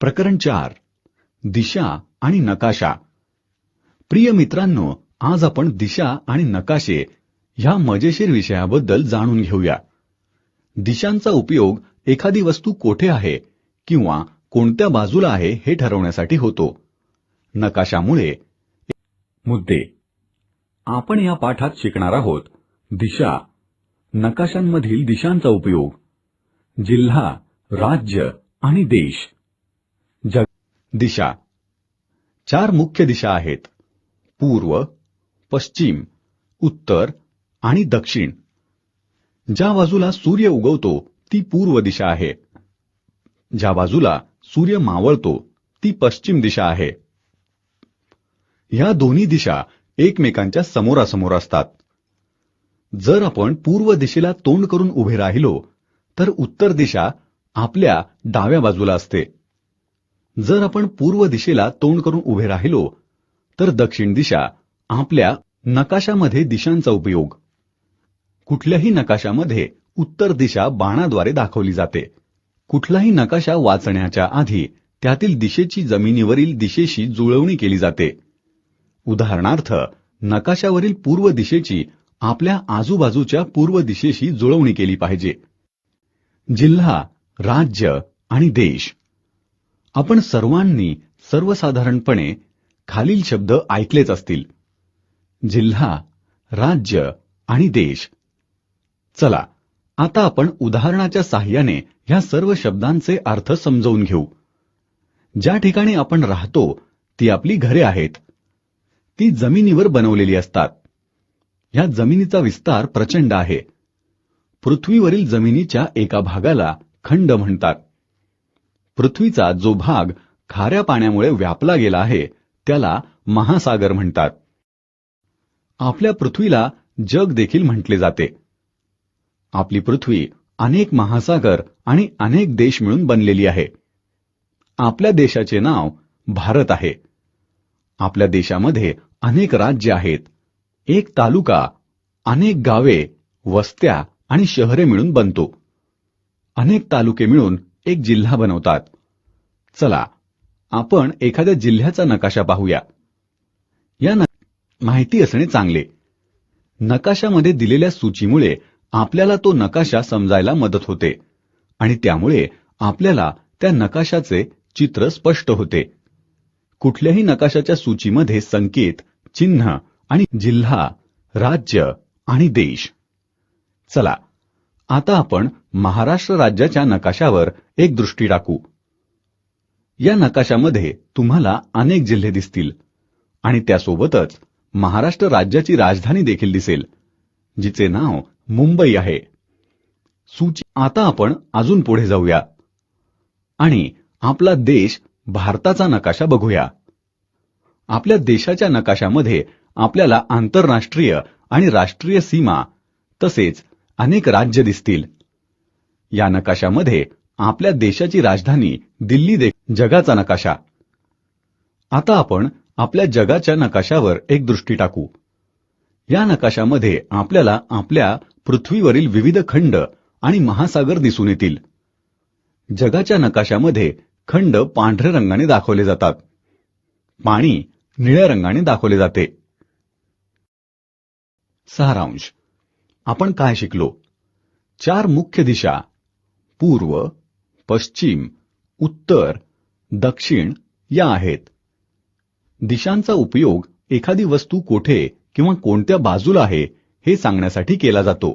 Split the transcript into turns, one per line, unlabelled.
प्रकरण 4 दिशा आणि नकाशा. प्रिय मित्रांनो, आज आपण दिशा आणि नकाशे ह्या मजेशीर विषयाबद्दल जाणून घेऊया. दिशांचा उपयोग एखादी वस्तू कोठे आहे किंवा कोणत्या बाजूला आहे हे ठरवण्यासाठी होतो. नकाशामुळे मुद्दे आपण या पाठात शिकणार आहोत. दिशा, नकाशांमधील दिशांचा उपयोग, जिल्हा, राज्य आणि देश. दिशा 4 मुख्य दिशा आहेत: पूर्व, पश्चिम, उत्तर आणि दक्षिण. ज्या बाजूला सूर्य उगवतो ती पूर्व दिशा आहे. ज्या बाजूला सूर्य मावळतो ती पश्चिम दिशा आहे. ह्या दोन्ही दिशा एकमेकांच्या समोरासमोर असतात. जर आपण पूर्व दिशेला तोंड करून उभे राहिलो तर उत्तर दिशा आपल्या डाव्या बाजूला असते. जर आपण पूर्व दिशेला तोंड करून उभे राहिलो तर दक्षिण दिशा आपल्या नकाशामध्ये. दिशांचा उपयोग कुठल्याही नकाशामध्ये उत्तर दिशा बाणाद्वारे दाखवली जाते. कुठलाही नकाशा वाचण्याच्या आधी त्यातील दिशेची जमिनीवरील दिशेशी जुळवणी केली जाते. उदाहरणार्थ, नकाशावरील पूर्व दिशेची आपल्या आजूबाजूच्या पूर्व दिशेशी जुळवणी केली पाहिजे. जिल्हा, राज्य आणि देश. आपण सर्वांनी सर्वसाधारणपणे खालील शब्द ऐकलेच असतील: जिल्हा, राज्य आणि देश. चला आता आपण उदाहरणाच्या साहाय्याने ह्या सर्व शब्दांचे अर्थ समजावून घेऊ. ज्या ठिकाणी आपण राहतो ती आपली घरे आहेत. ती जमिनीवर बनवलेली असतात. ह्या जमिनीचा विस्तार प्रचंड आहे. पृथ्वीवरील जमिनीच्या एका भागाला खंड म्हणतात. पृथ्वीचा जो भाग खाऱ्या पाण्यामुळे व्यापला गेला आहे त्याला महासागर म्हणतात. आपल्या पृथ्वीला जग देखील म्हटले जाते. आपली पृथ्वी अनेक महासागर आणि अनेक देश मिळून बनलेली आहे. आपल्या देशाचे नाव भारत आहे. आपल्या देशामध्ये अनेक राज्य आहेत. एक तालुका, अनेक गावे, वस्त्या आणि शहरे मिळून बनतो. अनेक तालुके मिळून एक जिल्हा बनवतात. चला आपण एखाद्या जिल्ह्याचा नकाशा पाहूया. या माहिती असणे चांगले. नकाशामध्ये दिलेल्या सूचीमुळे आपल्याला तो नकाशा समजायला मदत होते आणि त्यामुळे आपल्याला त्या नकाशाचे चित्र स्पष्ट होते. कुठल्याही नकाशाच्या सूचीमध्ये संकेत, चिन्ह आणि जिल्हा, राज्य आणि देश. चला आता आपण महाराष्ट्र राज्याच्या नकाशावर एक दृष्टी टाकू. या नकाशामध्ये तुम्हाला अनेक जिल्हे दिसतील आणि त्यासोबतच महाराष्ट्र राज्याची राजधानी देखील दिसेल, जिचे नाव मुंबई आहे. आता आपण अजून पुढे जाऊया आणि आपला देश भारताचा नकाशा बघूया. आपल्या देशाच्या नकाशामध्ये आपल्याला आंतरराष्ट्रीय आणि राष्ट्रीय सीमा तसेच अनेक राज्य दिसतील. या नकाशामध्ये आपल्या देशाची राजधानी दिल्ली जगाचा नकाशा. आता आपण आपल्या जगाच्या नकाशावर एक दृष्टी टाकू. या नकाशामध्ये आपल्याला आपल्या पृथ्वीवरील विविध खंड आणि महासागर दिसून येतील. जगाच्या नकाशामध्ये खंड पांढऱ्या रंगाने दाखवले जातात. पाणी निळ्या रंगाने दाखवले जाते. सारांश. आपण काय शिकलो? 4 मुख्य दिशा पूर्व, पश्चिम, उत्तर, दक्षिण या आहेत. दिशांचा उपयोग एखादी वस्तू कोठे किंवा कोणत्या बाजूला आहे हे सांगण्यासाठी केला जातो.